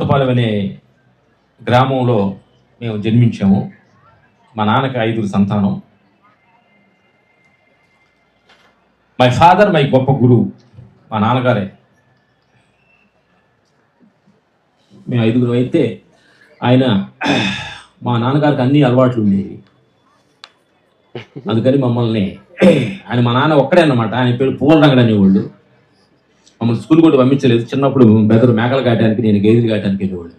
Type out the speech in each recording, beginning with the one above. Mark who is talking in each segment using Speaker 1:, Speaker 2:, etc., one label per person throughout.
Speaker 1: కొత్తపాలెం అనే గ్రామంలో మేము జన్మించాము. మా నాన్నకి 5 సంతానం. మై ఫాదర్ మై గొప్ప గురువు మా నాన్నగారే. మేము 5 అయితే ఆయన మా నాన్నగారికి అన్ని అలవాట్లు ఉండేవి. అందుకని మమ్మల్ని ఆయన మా నాన్న ఒక్కడే అన్నమాట. ఆయన పేరు పూలరంగడు అనేవాళ్ళు. మమ్మల్ని స్కూల్ కూడా పంపించలేదు. చిన్నప్పుడు బెదరు మేకలు కాయడానికి, నేను గేదెలు కాయడానికి వెళ్ళేవాళ్ళు.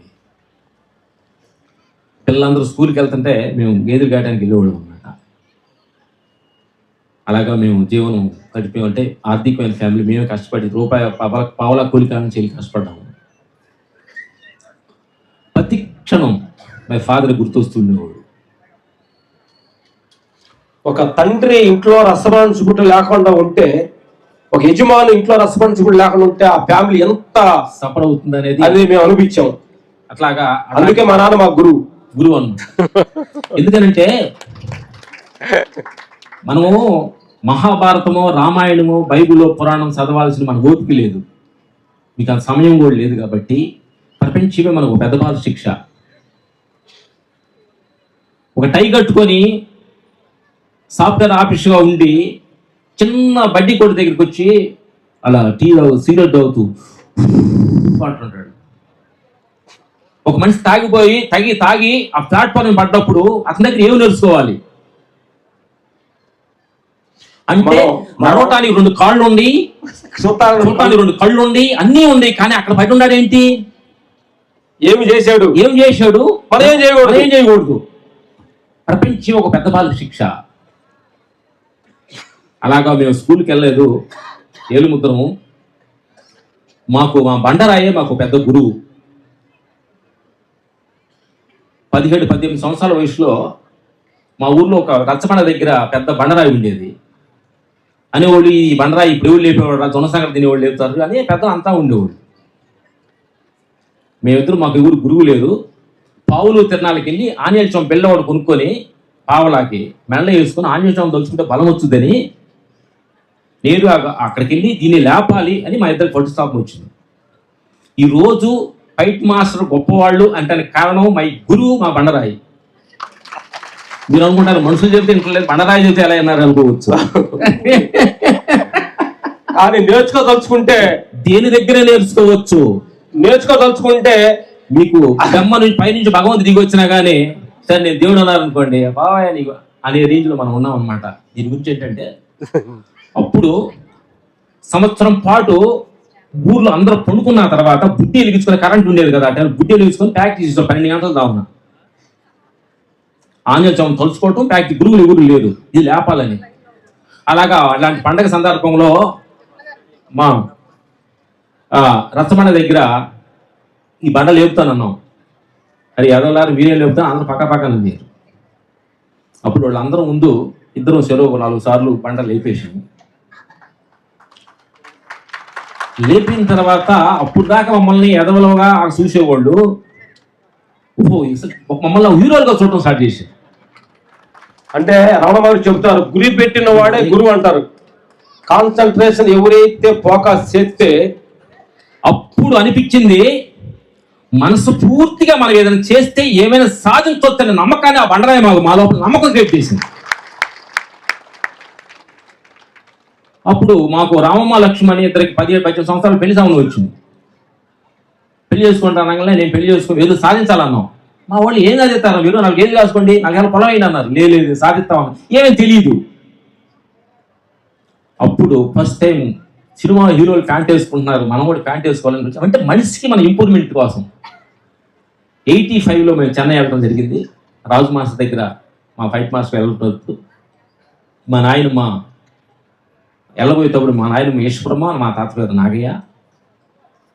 Speaker 1: పిల్లలందరూ స్కూల్కి వెళ్తుంటే మేము గేదెలు కాయడానికి వెళ్ళేవాళ్ళం అన్నమాట. అలాగా మేము జీవనం గడిపేమంటే ఆర్థికమైన ఫ్యామిలీ. మేమే కష్టపడి రూపాయి పావలా కూలికాలను చేయాలి కష్టపడ్డాము. ప్రతి క్షణం మై ఫాదర్ గుర్తొస్తుండేవాడు.
Speaker 2: ఒక తండ్రి ఇంట్లో రసమాంచుకుంటూ లేకుండా ఉంటే, ఒక యజమాని ఇంట్లో రసమాంచుకుంటూ లేకుండా ఉంటే ఆ ఫ్యామిలీ ఎంత
Speaker 1: సఫర్ అవుతుంది అనేది
Speaker 2: అది మేము అనిపించాం.
Speaker 1: అట్లాగా
Speaker 2: అందుకే మా నాన్న మా గురువు
Speaker 1: అన్నమాట. ఎందుకనంటే మనము మహాభారతమో రామాయణమో బైబిల్లో పురాణం చదవాల్సిన మన ఓపిక లేదు, మీకు అంత సమయం కూడా లేదు. కాబట్టి ప్రపంచమే మనకు పెద్ద బాధ శిక్ష. ఒక టై కట్టుకొని సాఫ్ట్వేర్ ఆఫీస్గా ఉండి చిన్న బడ్డీ కొట్టు దగ్గరికి వచ్చి అలా టీ సిగరెట్ తాగుతూ అంటుంటాడు. ఒక మనిషి తాగి ఆ ప్లాట్ఫామ్ పడ్డప్పుడు అతని దగ్గర ఏమి నేర్చుకోవాలి అంటే నడవటానికి 2 కాళ్ళు ఉండి, చూడటానికి 2 కళ్ళు ఉండి, అన్నీ ఉండి, కానీ అక్కడ బయట ఉన్నాడు ఏంటి?
Speaker 2: ఏం చేశాడు
Speaker 1: మనం ఏం చేయకూడదు. ప్రపంచం ఒక పెద్ద బాధ శిక్ష. అలాగా మేము స్కూల్కి వెళ్ళలేదు. ఏలుముద్రము. మా బండరాయే మాకు పెద్ద గురువు. 17-18 సంవత్సరాల వయసులో మా ఊర్లో ఒక రచ్చబండ దగ్గర పెద్ద బండరాయి ఉండేది. అనేవాళ్ళు ఈ బండరాయి ఇప్పుడు ఎవరు లేపేవాడు, జొన్న సంగతి తినేవాళ్ళు లేపుతారు అని పెద్ద అంతా ఉండేవాళ్ళు. మేమిద్దరు మాకు ఎవరు గురువు లేదు. పావులు తిరణాలకి వెళ్ళి ఆంజనేయ స్వామి బెల్లవాడు కొనుక్కొని పావలాకి మెళ్ళ వేసుకొని ఆంజనేయ స్వామి తలుచుకుంటే బలం వచ్చుద్దని నేను అక్కడికి వెళ్ళి దీన్ని లేపాలి అని మా ఇద్దరికి పట్టుస్థాపన వచ్చింది. ఈరోజు ఫైట్ మాస్టర్ గొప్పవాళ్ళు అంటే కారణం మా గురువు మా బండరాయి. మీరు అనుకుంటారు మనుషులు చెప్తే ఇంట్లో బండరాయి చెప్తే ఎలా అన్నారు అనుకోవచ్చు.
Speaker 2: కానీ నేర్చుకోదలుచుకుంటే
Speaker 1: దేని దగ్గరే నేర్చుకోవచ్చు.
Speaker 2: నేర్చుకోదలుచుకుంటే
Speaker 1: మీకు బ్రహ్మ నుంచి పైనుంచి భగవంతుడు దిగి వచ్చినా కానీ సరే నేను దేవుడు అన్నారు అనుకోండి, బాబాయ్ నీకు అనే రేంజ్లో మనం ఉన్నాం అనమాట. దీని గురించి ఏంటంటే అప్పుడు సంవత్సరం పాటు ఊర్లో అందరూ పండుకున్న తర్వాత బుడ్డి వెలిగించుకునే కరెంట్ ఉండేది కదా, బుడ్డి వెలిగించుకొని ప్రాక్టీస్ చేస్తాం 12 గంటలు దావున. ఆంజనేయ స్వామి తలుచుకోవటం ప్రాక్టీస్. గురువులు ఎవరు లేదు ఇది లేపాలని. అలాగా అలాంటి పండగ సందర్భంలో మా రచ్చబండ దగ్గర ఈ బండ లేపుతానన్నాం. అది ఎదవలారు మీరే లేపుతాను, అందరూ పక్కన మీరు. అప్పుడు వాళ్ళందరూ ముందు ఇద్దరు చెరువు 4 సార్లు బండ లేపేసాము. లేపిన తర్వాత అప్పుడు దాకా మమ్మల్ని ఎదవలుగా చూసేవాళ్ళు మమ్మల్ని హీరోలుగా చూడటం స్టార్ట్ చేశారు.
Speaker 2: అంటే రమణమారు చెబుతారు, గురి పెట్టిన వాడే గురువు అంటారు. కాన్సన్ట్రేషన్ ఎవరైతే ఫోకస్ చేస్తే
Speaker 1: అప్పుడు అనిపించింది మనసు పూర్తిగా మనం ఏదైనా చేస్తే ఏమైనా సాధించవచ్చనే నమ్మకాన్ని ఆ బండరాయి మా లోపల నమ్మకం క్రియేట్ చేసింది. అప్పుడు మాకు రామమ్మ లక్ష్మణి ఇద్దరికి 17-18 సంవత్సరాలు పెళ్లి సంబంధం వచ్చింది. పెళ్లి చేసుకుంటానగానే నేను పెళ్లి చేసుకుని ఏదో సాధించాలన్నాం. మా వాళ్ళు ఏం సాధిస్తారు, మీరు 4 ఏళ్ళు కాసుకోండి, 4 ఏళ్ళ పొలం అయింది అన్నారు. లేదు సాధిస్తామని ఏమేమి తెలియదు. అప్పుడు ఫస్ట్ టైం సినిమా హీరోలు ప్యాంట్ వేసుకుంటున్నారు, మనం కూడా ప్యాంట్ వేసుకోవాలని. అంటే మనిషికి మన ఇంప్రూవ్మెంట్ కోసం 85లో మేము చెన్నై వెళ్ళడం జరిగింది. రాజు మాస్టర్ దగ్గర మా ఫైట్ మాస్టర్ వెళ్ళటప్పుడు మా నాయనమ్మ వెళ్ళబోయేటప్పుడు మా నాయనమ్మ ఈశ్వరమ్మ, మా తాతగారు నాగయ్య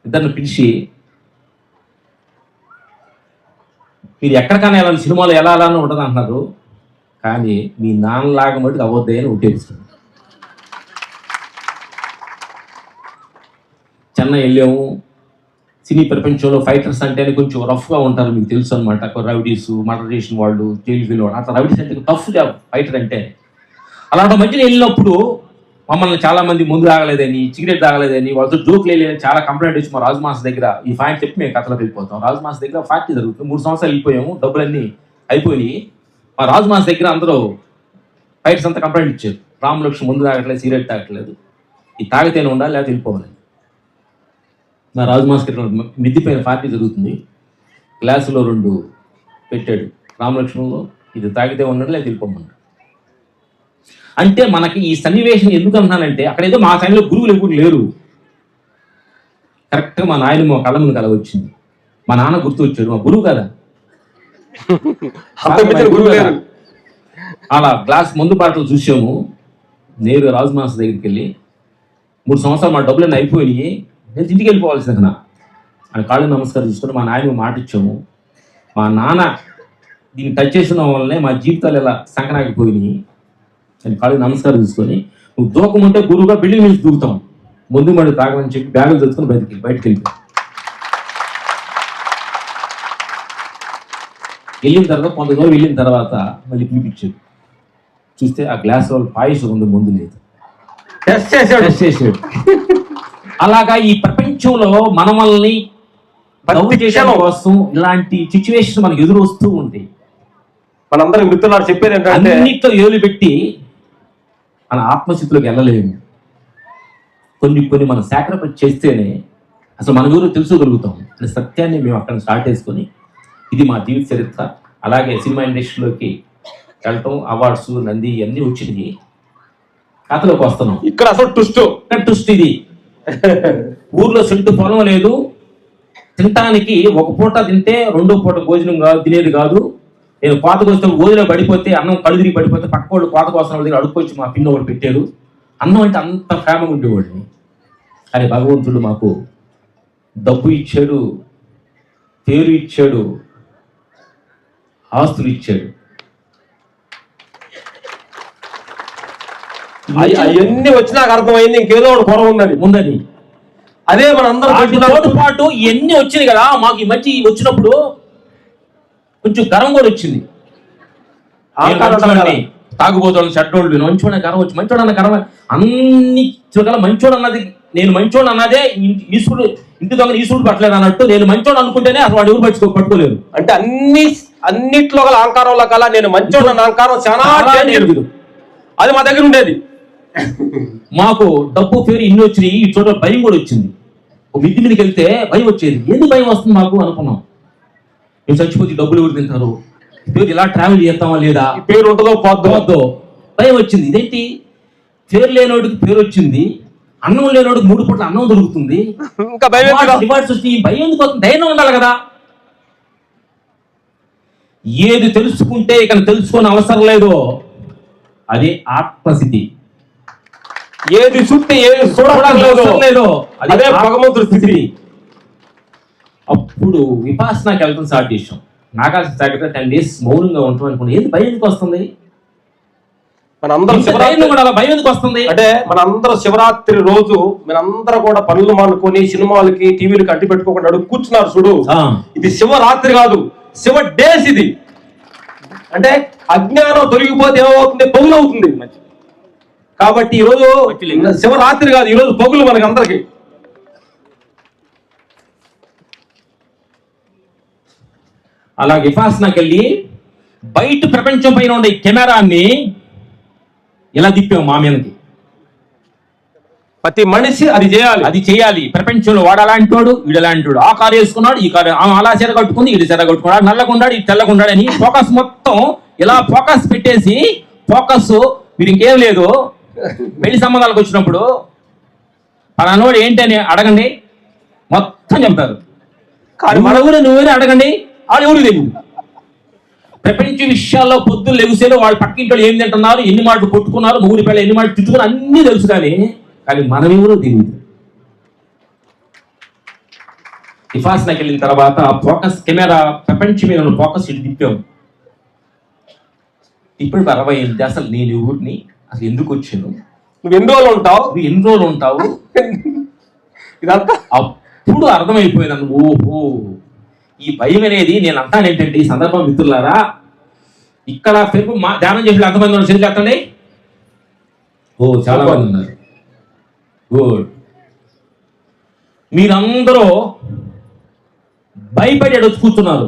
Speaker 1: ఇద్దరిని పిలిచి మీరు ఎక్కడికైనా వెళ్ళాలి, సినిమాలో వెళ్ళాలని ఉంటుంది అంటున్నారు, కానీ మీ నాన్నలాగా మటుకు అవద్దే అని ఉట్టేస్తుంది. చెన్నై వెళ్ళాము. సినీ ప్రపంచంలో ఫైటర్స్ అంటే కొంచెం రఫ్గా ఉంటారు, మీకు తెలుసు అనమాట. రౌడీస్, మర్డర్ చేసిన వాళ్ళు, జైలు వెళ్ళి వాళ్ళు, అట్లా రౌడీస్ అంటే టఫ్ జాబ్ ఫైటర్ అంటే. అలాంటి మధ్యలో వెళ్ళినప్పుడు మమ్మల్ని చాలా మంది ముందు తాగలేదని, సిగరెట్ తాగలేదని, వాళ్ళతో జోక్ లేదని చాలా కంప్లైంట్ వచ్చి మా రాజు మాస్ దగ్గర ఈ పాయింట్ చెప్పి మేము కథలోకి వెళ్ళిపోతాం. రాజు మాస్ దగ్గర ఫ్యాక్టరీ జరుగుతుంది. 3 సంవత్సరాలు వెళ్ళిపోయాము, డబ్బులన్నీ అయిపోయినాయి. మా రాజు మాస్ దగ్గర అందరూ ఫైట్స్ అంతా కంప్లైంట్ ఇచ్చారు. రామలక్ష్మి ముందు తాగట్లేదు, సిగరెట్ తాగట్లేదు, ఇది తాగితేనే ఉండాలి లేకపోతే వెళ్ళిపోవాలి. మా రాజు మాస్ దగ్గర మిద్దిపైన పార్టీ జరుగుతుంది. గ్లాసులో 2 పెట్టాడు. రామలక్ష్మణలో ఇది తాగితే ఉన్నాడు లేదా వెళ్ళిపోమన్నాడు. అంటే మనకి ఈ సన్నివేశం ఎందుకు అంటున్నానంటే, అక్కడేదో మా టైంలో గురువులు ఎవరు లేరు. కరెక్ట్గా మా నాయన మా కళ్ళ ముందు కల వచ్చింది. మా నాన్న గుర్తు వచ్చాడు, మా గురువు కదా. అలా గ్లాస్ ముందు బాటలు చూసాము. నేరుగా రాజు మాస్ దగ్గరికి వెళ్ళి 3 సంవత్సరాలు మా డబ్బులన్నీ అయిపోయినాయి, నేను ఇంటికి వెళ్ళిపోవాల్సింది అని కాళ్ళు నమస్కారం చేసుకుని మా నాయన మాట ఇచ్చాము. మా నాన్న దీన్ని టచ్ చేసిన వల్లనే మా జీవితాలు ఇలా సంకనాగిపోయినాయి అని కాళ్ళు నమస్కారం తీసుకొని, నువ్వు దూకముంటే గురువుగా బిల్డింగ్ నుంచి దూకుతాం, ముందు మళ్ళీ తాగమని చెప్పి బ్యాగులు తెచ్చుకొని బయటకు వెళ్ళిపోయి వెళ్ళిన తర్వాత కొంత దూరం వెళ్ళిన తర్వాత మళ్ళీ పిలిపించాడు. చూస్తే ఆ గ్లాస్ లో పాయసం ఉంది, ముందు లేదు. టెస్ట్ చేసాడు. అలాగా ఈ ప్రపంచంలో మనల్ని కోసం ఇలాంటి సిచ్యువేషన్ మనకు ఎదురు వస్తూ ఉంటాయి.
Speaker 2: మనందరం మిత్రులు చెప్పేది ఏంటంటే,
Speaker 1: అన్నిట్లో ఏలు పెట్టి మన ఆత్మస్థితిలోకి వెళ్ళలేము. కొన్ని మనం సాక్రిఫైస్ చేస్తేనే అసలు మన గురించి తెలుసుకోగలుగుతాం అనే సత్యాన్ని మేము అక్కడ స్టార్ట్ చేసుకొని, ఇది మా జీవిత చరిత్ర. అలాగే సినిమా ఇండస్ట్రీలోకి వెళ్ళటం, అవార్డ్స్, నంది ఇవన్నీ వచ్చినాయి. కథలోకి వస్తున్నాం.
Speaker 2: ఇక్కడ అసలు
Speaker 1: ట్విస్ట్ ఇది. ఊర్లో సెంటు పొలం లేదు, తినటానికి ఒక పూట తింటే 2వ పూట భోజనం కాదు, తినేది కాదు. నేను కోతకు వస్తే గోధులో పడిపోతే, అన్నం కడుదిరి పడిపోతే పక్క వాళ్ళు కోత కోసం వాళ్ళ దగ్గర అడుక్కొచ్చి మా పిన్న వాళ్ళు పెట్టారు. అన్నం అంటే అంత ప్రేమగా ఉండేవాడిని. కానీ భగవంతుడు మాకు డబ్బు ఇచ్చాడు, పేరు ఇచ్చాడు, ఆస్తులు ఇచ్చాడు.
Speaker 2: అవన్నీ వచ్చి నాకు అర్థమైంది ఇంకేదో ఒకటి కొర ఉందని. అదే మన అందరూ
Speaker 1: పాటు ఇవన్నీ వచ్చినాయి కదా, మాకు ఈ మధ్య వచ్చినప్పుడు కొంచెం గర్వం కూడా వచ్చింది. తాగుబోతోళ్ళు, చెడ్డోళ్ళు, మంచోడ గర్వం వచ్చి, మంచోడు అన్న గర్వం అన్ని చూడాల. మంచోడు అన్నది, నేను మంచోడు అన్నదే ఈశ్వరుడు, ఇంటి దొంగ ఈశ్వరుడు పట్టలేదు అన్నట్టు, నేను మంచోడు అనుకుంటేనే అసలు వాడు ఎవరు పట్టుకోలేరు.
Speaker 2: అంటే అన్నిట్లో గల అహంకారంలో కల నేను మంచోడు అన్న అహంకారం చాలా అది మా దగ్గర ఉండేది.
Speaker 1: మాకు డబ్బు పేరు ఇన్ని వచ్చినాయి, ఈ చోట భయం కూడా వచ్చింది. ఒక మిద్ది మీదకి వెళ్తే భయం వచ్చేది. ఎందుకు భయం వస్తుంది మాకు అనుకున్నాం. మేము చచ్చిపోతే డబ్బులు ఎవరు తింటారు, పేరు ఇలా ట్రావెల్ చేస్తామా లేదా,
Speaker 2: పేరు ఉంటుందో పోద్దో
Speaker 1: భయం వచ్చింది. ఇదేంటి పేరు లేనోడికి పేరు వచ్చింది, అన్నం లేనోడికి 3 పూట్ల అన్నం దొరుకుతుంది,
Speaker 2: ఇంకా
Speaker 1: రివార్డ్స్ వచ్చి భయం ఎందుకు వస్తుంది? ధైర్యం ఉండాలి కదా. ఏది తెలుసుకుంటే ఇక తెలుసుకునే అవసరం లేదో అది ఆత్మస్థితి.
Speaker 2: ఏది చూస్తే ఏది చూడలేదు అదే భగవంతుడి స్థితి.
Speaker 1: అప్పుడు విపాసనాకి వెళ్తాం స్టార్ట్ చేసాం. నాగార్జున సాగర్ 10 days మౌనంగా ఉంటాం అనుకున్నాం. ఏంది భయం ఎందుకు వస్తుంది? భయం ఎందుకు వస్తుంది
Speaker 2: అంటే మనందరం శివరాత్రి రోజు మీరందరూ కూడా పనులు మానుకొని సినిమాలకి, టీవీలకి అడ్డు పెట్టుకోకుండా అడుగు కూర్చున్నారు చూడు. ఇది శివరాత్రి కాదు, శివ డేస్. ఇది అంటే అజ్ఞానం తొలగిపోతే ఏమవుతుంది? పగులు అవుతుంది. కాబట్టి ఈరోజు శివరాత్రి కాదు, ఈరోజు పగులు మనకి అందరికి.
Speaker 1: అలా విపాసనకి వెళ్ళి బయట ప్రపంచం పైన ఉండే కెమెరాన్ని ఇలా తిప్పాం మా మీదకి.
Speaker 2: ప్రతి మనిషి అది చేయాలి.
Speaker 1: ప్రపంచంలో వాడు అలాంటి వాడు, వీడు అలాంటి వాడు. ఆ కారు వేసుకున్నాడు, ఈ కారు అలా చెర కట్టుకుంది, వీడు చెర కట్టుకున్నాడు, నల్లగుండాడు, ఇది తెల్లగుండాడు అని ఫోకస్ మొత్తం ఇలా ఫోకస్ పెట్టేసి, ఫోకస్ మీరు ఇంకేం లేదు. పెళ్లి సంబంధాలకు వచ్చినప్పుడు పలానోడు ఏంటని అడగండి, మొత్తం చెప్తారు. కానీ మన ఊరు నువ్వేనే అడగండి, వాళ్ళు ఎవరు తెలియదు. ప్రపంచ విషయాల్లో పొద్దున్న లెగుసేలో వాళ్ళు పక్కింట్లో ఏం తింటున్నారు, ఎన్ని మాటలు కొట్టుకున్నారు, ముగ్గురి పిల్లలు ఎన్ని మాటలు చుట్టుకున్నారు అన్నీ తెలుసు. కానీ మనమెవరో తెలియదు. విపాసనకి వెళ్ళిన తర్వాత ఫోకస్ కెమెరా ప్రపంచం మీద ఫోకస్ ఇటు తిప్పాం. ఇప్పుడు 60 అసలు నేను ఊరిని అసలు ఎందుకు వచ్చాను,
Speaker 2: నువ్వు ఎన్ని రోజులు ఉంటావు
Speaker 1: ఇదంతా అప్పుడు అర్థమైపోయింది. ఓహో, ఈ భయం అనేది నేను అంటాను ఏంటంటే, ఈ సందర్భం మిత్రులారా, ఇక్కడ ధ్యానం చేసి ఎంతమంది చేతులు ఎత్తండి. చాలా మంది ఉన్నారు. గుడ్. మీరందరూ భయపడి వచ్చి కూర్చున్నారు.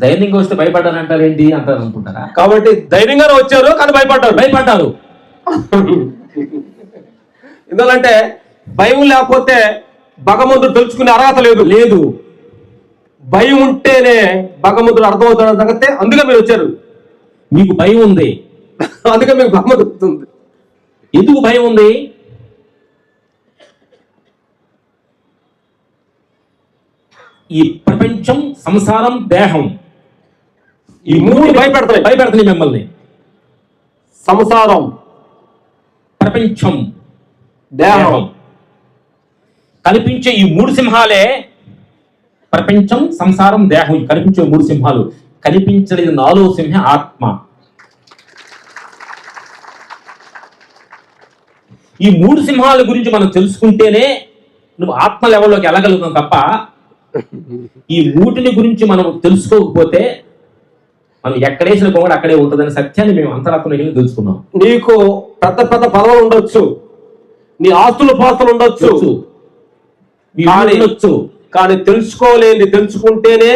Speaker 1: ధైర్యంగా వస్తే భయపడ్డారంటారు ఏంటి అంటారు అనుకుంటారా?
Speaker 2: కాబట్టి ధైర్యంగానే వచ్చారు కానీ భయపడ్డారు. ఎందుకంటే భయం లేకపోతే భగవంతుడు తెలుసుకునే అర్హత లేదు. భయం ఉంటేనే భగవంతుడు అర్థమవుతాడు తగ్గితే అందుకే మీరు వచ్చారు.
Speaker 1: మీకు భయం ఉంది,
Speaker 2: అందుకే మీకు భగవంతుడు.
Speaker 1: ఎందుకు భయం ఉంది? ఈ ప్రపంచం, సంసారం, దేహం, ఈ మూడు భయపెడతాయి మిమ్మల్ని.
Speaker 2: సంసారం,
Speaker 1: ప్రపంచం,
Speaker 2: దేహం
Speaker 1: కనిపించే ఈ మూడు సింహాలే. ప్రపంచం, సంసారం, దేహం కనిపించే మూడు సింహాలు. కనిపించలేదు నాలుగో సింహ ఆత్మ. ఈ మూడు సింహాల గురించి మనం తెలుసుకుంటేనే నువ్వు ఆత్మ లెవెల్లోకి వెళ్ళగలుగుతావు తప్ప ఈ మూటిని గురించి మనం తెలుసుకోకపోతే మనం ఎక్కడేసిన కూడా అక్కడే ఉంటుందనే సత్యాన్ని మేము అంతరాత్మకి తెలుసుకున్నాం.
Speaker 2: నీకు పెద్ద పెద్ద పదవులు ఉండొచ్చు, నీ ఆస్తులు పాస్తులు ఉండొచ్చు, కానీ తెలుసుకోలేని తెలుసుకుంటేనే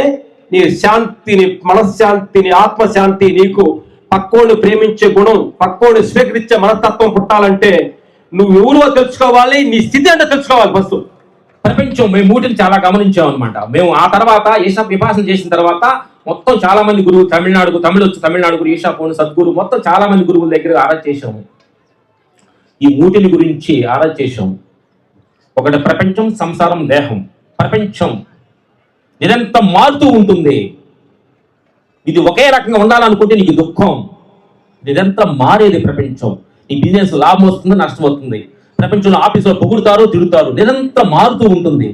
Speaker 2: నీ శాంతిని, మనశ్శాంతిని, ఆత్మశాంతి, నీకు పక్కోని ప్రేమించే గుణం, పక్కోని స్వీకరించే మనస్తత్వం పుట్టాలంటే నువ్వు ఎవరో తెలుసుకోవాలి, నీ స్థితి అంటే తెలుసుకోవాలి ఫస్ట్.
Speaker 1: ప్రపంచం మేము మూటిని చాలా గమనించాం అనమాట. మేము ఆ తర్వాత ఈశా విభాసన చేసిన తర్వాత మొత్తం చాలా మంది గురువులు, తమిళనాడు గురు, ఈశా పోను, సద్గురు, మొత్తం చాలా మంది గురువుల దగ్గర ఆరాధన చేశాము. ఈ మూటిని గురించి ఆరాధన చేశాము. ఒకటి ప్రపంచం, సంసారం, దేహం. ప్రపంచం నిరంతరం మారుతూ ఉంటుంది. ఇది ఒకే రకంగా ఉండాలనుకుంటే నీకు దుఃఖం. నిరంతరం మారేది ప్రపంచం. నీ బిజినెస్ లాభం వస్తుంది, నష్టం వస్తుంది. ప్రపంచంలో ఆఫీసులో పొగుడుతారు, తిరుగుతారు, నిరంతరం మారుతూ ఉంటుంది.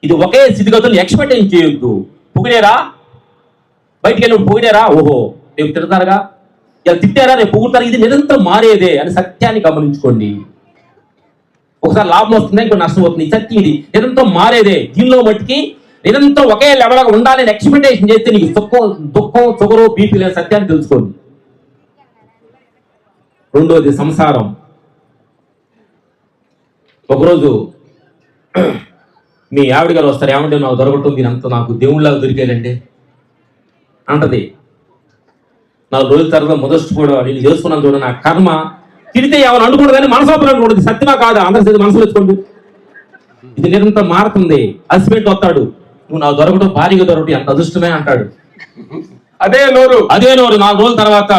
Speaker 1: ఇది ఒకే స్థితిగతులు ఎక్స్పెక్ట్ ఏం చేయొద్దు. పొగిడారా, బయటికి వెళ్ళి పొగిడారా, ఓహో రేపు తిడతారుగా, ఇలా తిట్టారా రేపు పొగుడతారు. ఇది నిరంతరం మారేదే అని సత్యాన్ని గమనించుకోండి. ఒకసారి లాభం వస్తుంది, ఇంకో నష్టం అవుతుంది. సత్యం ఇది నిరంతరం మారేదే. దీనిలో మట్టికి నిరంతరం ఒకే లెవెల్గా ఉండాలని ఎక్స్పెక్టేషన్ చేస్తే నీకు దుఃఖం, షుగరు, బీపీ లేని సత్యాన్ని తెలుసుకోండి. రెండోది సంసారం. ఒకరోజు మీ ఆవిడ గారు వస్తారు, ఏమంటే నాకు దొరకటం మీరంతా నాకు దేవుళ్ళగా దొరికారండి అంటది. 4 రోజుల తర్వాత మొదటి కూడా నేను చేసుకున్నాను చూడ, నా కర్మ తిడితే ఏమైనా అనుకోడు కానీ మనసోపలు అనుకోండి. సత్యమా కాదా అందరి మనసులో తెచ్చుకోండి. ఇది నిరంతరం మారుతుంది. హస్బెండ్ వస్తాడు, నువ్వు నాకు దొరకటం, భారీగా దొరకటం ఎంత అదృష్టమే అంటాడు.
Speaker 2: అదే నోరు
Speaker 1: 4 రోజుల తర్వాత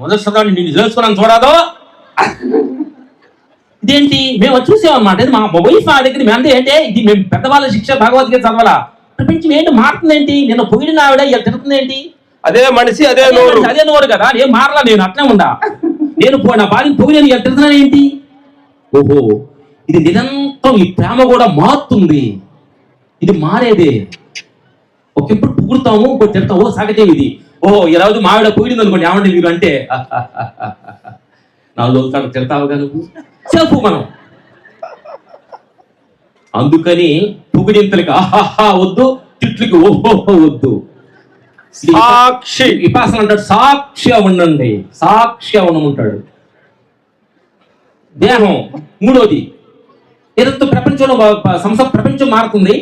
Speaker 1: మొదటి నేను చేసుకున్నాను చూడదో. ఇదేంటి మేము చూసామన్నమాట. ఇది మా వైఫ్ ఆ దగ్గర మేము అంటే ఏంటి ఇది మేము పెద్దవాళ్ళ శిక్ష భగవద్గీత చదవాలా. ప్రపంచం ఏంటి మారుతుంది ఏంటి, నిన్న పొగిడిన ఆవిడ ఇలా తిరుగుతుంది ఏంటి.
Speaker 2: అదే మనిషి అదే
Speaker 1: నోరు కదా. నేను మారలా, నేను అట్లే ఉండా. నేను నా భార్యను పొగిడి ఇలా తిరుగుతున్నాను ఏంటి. ఓహో ఇది నిరంతరం ఈ ప్రేమ కూడా మారుతుంది. ఇది మారేదే. ఒకెప్పుడు పొగుడుతాము, ఇంకోటి తిడతాము. ఓ సహజం ఇది. ఓహో ఈ రోజు మావిడ పొగిడింది అనుకోండి, ఏమంటే మీరు అంటే 4 రోజులు తిడతావుగా నువ్వు చెప్పు మనం. అందుకని పొగిడింతలకి ఆహాహా వద్దు, తిట్లకి ఓహో వద్దు.
Speaker 2: సాక్షి
Speaker 1: విపాసన అంటాడు, సాక్షిగా ఉండండి, సాక్షిగా ఉండమంటాడు. దేహం మూడోది. ఏదంతా ప్రపంచంలో ప్రపంచం మారుతుంది.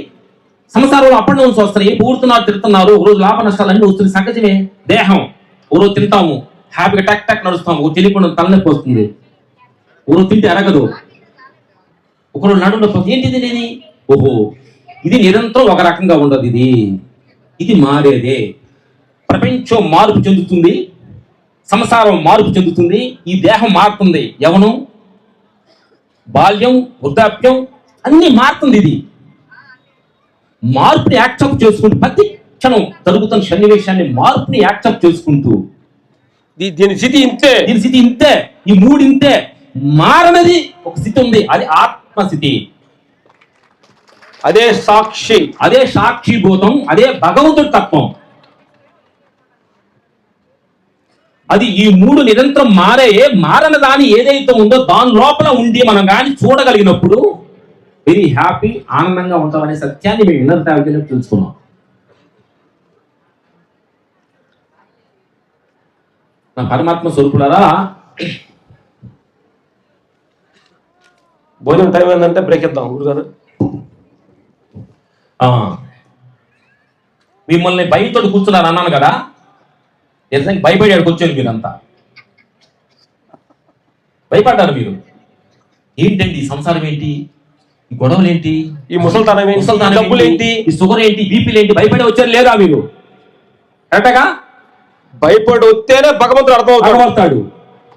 Speaker 1: సంసారంలో అప్ అండ్ డౌన్స్ వస్తాయి. పూడుతున్నారు, తిడుతున్నారు, ఒక రోజు లాభ నష్టాలు అన్ని వస్తుంది, సహజమే. దేహం ఓ రోజు తింటాము, హ్యాపీగా టక్ టక్ నడుస్తాము, ఒక తెలియకుండా తలనొప్పి వస్తుంది. ఒక రోజు తింటే అరగదు, ఒకరోజు నడునొప్పి. ఏంటిది నేను ఓహో ఇది నిరంతరం ఒక రకంగా ఉండదు. ఇది మారేదే. ప్రపంచం మార్పు చెందుతుంది, సంసారం మార్పు చెందుతుంది, ఈ దేహం మారుతుంది. యవనం, బాల్యం, వృద్ధాప్యం అన్ని మారుతుంది. ఇది మార్పుని యాక్సెప్ట్ చేసుకుంటూ ప్రతి క్షణం జరుగుతున్న సన్నివేశాన్ని మార్పుని యాక్సెప్ట్ చేసుకుంటూ
Speaker 2: దీని స్థితి ఇంతే,
Speaker 1: ఈ మూడు ఇంతే. మారనది ఒక స్థితి ఉంది, అది ఆత్మస్థితి.
Speaker 2: అదే సాక్షి,
Speaker 1: అదే సాక్షిభూతం, అదే భగవంతుడి తత్వం. అది ఈ మూడు నిరంతరం మారని దాని ఏదైతే ఉందో దాని లోపల ఉండి మనం కానీ చూడగలిగినప్పుడు వెరీ హ్యాపీ, ఆనందంగా ఉంటామనే సత్యాన్ని మేము ఇన్నర్ తాగినట్టు తెలుసుకున్నాం. నా పరమాత్మ స్వరూపులారా,
Speaker 2: భోజనం టైం ఏంటంటే బ్రేక్ ఇద్దాం గురుగారు.
Speaker 1: మిమ్మల్ని భయంతో కూర్చున్నారు అన్నాను కదా, నిజంగా భయపడాడు కూర్చొని మీరంతా భయపడ్డారు. మీరు ఏంటండి ఈ సంసారం ఏంటి, ఈ గొడవలు ఏంటి,
Speaker 2: ఈ ముసల్తానం ఏంటి, డబ్బులు ఏంటి,
Speaker 1: ఈ షుగర్ ఏంటి, బీపీలు ఏంటి, భయపడి వచ్చారు లేదా మీరు? కరెక్టగా
Speaker 2: భయపడి వస్తేనే భగవంతుడు
Speaker 1: అర్థమవుతాడు.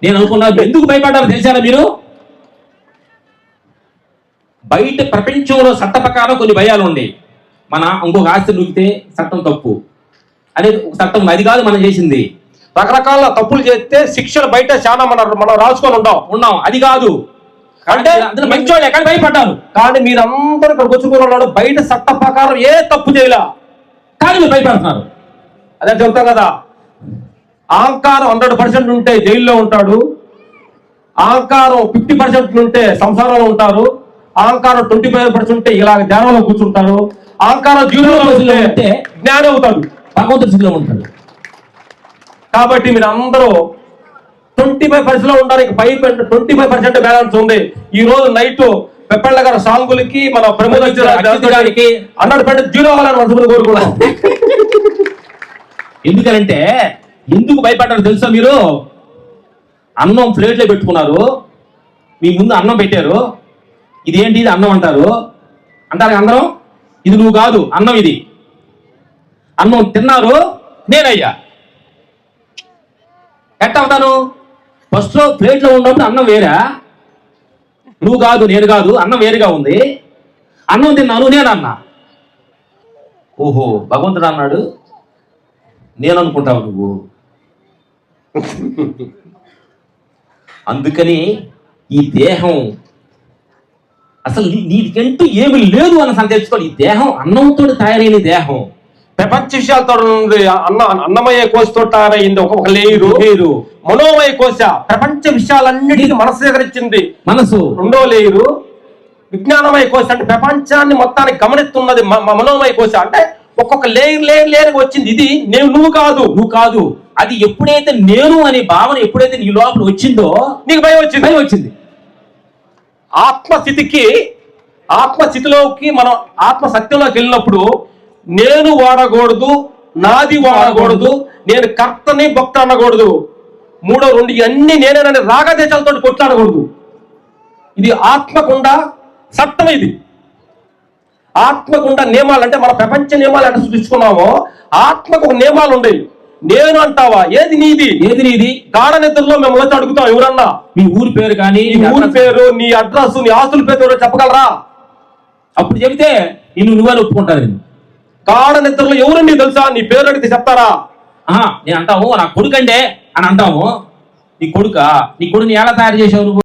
Speaker 1: నేను అనుకున్నాను ఎందుకు భయపడ్డారు తెలిసారా మీరు? బయట ప్రపంచంలో చట్ట ప్రకారం కొన్ని భయాలు ఉండేవి. మన ఇంకొక ఆస్తి నూకితే చట్టం తప్పు అనేది చట్టం, అది కాదు మనం చేసింది.
Speaker 2: రకరకాల తప్పులు చేస్తే శిక్షలు బయట చాలా మనం రాసుకొని ఉన్నాం,
Speaker 1: అది కాదు.
Speaker 2: అంటే
Speaker 1: మంచోళ్ళు ఎక్కడ భయపడ్డారు,
Speaker 2: కానీ మీరందరూ ఇక్కడ కూర్చుకున్నాడు బయట చట్ట ప్రకారం ఏ తప్పు చేయలే,
Speaker 1: కానీ మీరు భయపడుతున్నారు.
Speaker 2: అదే చెప్తాం కదా, అహంకారం 100% ఉంటే జైల్లో ఉంటాడు, అహంకారం 50% ఉంటే సంసారంలో ఉంటారు, అహంకారం 25% ఉంటే ఇలా ధ్యానంలో కూర్చుంటారు, అహంకారం జీవితంలో ఉంటే జ్ఞానం అవుతాడు,
Speaker 1: భగవంతుడి స్థితిలో ఉంటాడు.
Speaker 2: కాబట్టి మీరు అందరూ 25% లో ఉండడానికి 25% బ్యాలెన్స్ ఉంది. ఈ రోజు నైట్ పెప్పళ్ళ గారి సాంగులకి మన ప్రమోద్ 100% జీరో అవ్వాలని మనసుకుని కోరుకున్నాం.
Speaker 1: ఎందుకంటే ఎందుకు భయపడ్డారు తెలుసా? మీరు అన్నం ప్లేట్లో పెట్టుకున్నారు, మీ ముందు అన్నం పెట్టారు, ఇది ఏంటి, ఇది అన్నం అంటారు అందరం. ఇది నువ్వు కాదు, అన్నం ఇది. అన్నం తిన్నారు, నేనయ్యా. ఎట్ట అవుతాను? ఫస్ట్ లో ప్లేట్లో ఉన్నప్పుడు అన్నం వేరా, నువ్వు కాదు నేను కాదు, అన్నం వేరుగా ఉంది. అన్నం తిన్నాను, నేను అన్నా. ఓహో భగవంతుడు అన్నాడు, నేను అనుకుంటావు నువ్వు. అందుకని ఈ దేహం అసలు నీకంటూ ఏమి లేదు అన్న సంగతి తెలుసుకోవాలి. ఈ దేహం అన్నంతో తయారైన దేహం,
Speaker 2: ప్రపంచ విషయాలతో అన్నమయ కోశతో తయారైంది ఒక లేరు. మనోమయ కోశ ప్రపంచ విషయాలన్నిటికీ మనసు సేకరించింది మనసు. రెండో లేరు విజ్ఞానమయ కోశ, అంటే ప్రపంచాన్ని మొత్తాన్ని గమనిస్తున్నది మనోమయ కోశ. అంటే ఒక్కొక్క లేయర్ వచ్చింది. ఇది నువ్వు కాదు. అది ఎప్పుడైతే నేను అనే భావన ఎప్పుడైతే నీ లోపల వచ్చిందో నీకు భయం వచ్చింది. ఆత్మస్థితిలోకి మనం ఆత్మసత్యంలోకి వెళ్ళినప్పుడు నేను వాడకూడదు, నాది వాడకూడదు, నేను కర్తని భక్త అనకూడదు, మూడో రెండు ఇవన్నీ నేనేనని రాగదేశాలతో కొట్లాడకూడదు. ఇది ఆత్మకుండా సత్యం. ఇది ఆత్మకుండా నియమాలు, అంటే మన ప్రపంచ నియమాలు ఎట్లా సృష్టించుకున్నామో ఆత్మకు ఒక నియమాలు ఉండేవి. నేను అంటావా, ఏది నీది గాఢ నిద్రలో మేము వచ్చి అడుగుతాం, ఎవరన్నా
Speaker 1: మీ ఊరి పేరు కానీ,
Speaker 2: నీ ఊరి పేరు, నీ అడ్రస్, నీ ఆస్తుల పేరు చెప్పగలరా?
Speaker 1: అప్పుడు చెబితే నువ్వని ఒప్పుకుంటాను. నేను
Speaker 2: గాఢ నిద్రలో ఎవరు నీకు తెలుసా, నీ పేరు అడిగితే చెప్తారా?
Speaker 1: నేను అంటాము నా కొడుకండే అని అంటాము. నీ కొడుకుని ఎలా తయారు చేసావు నువ్వు?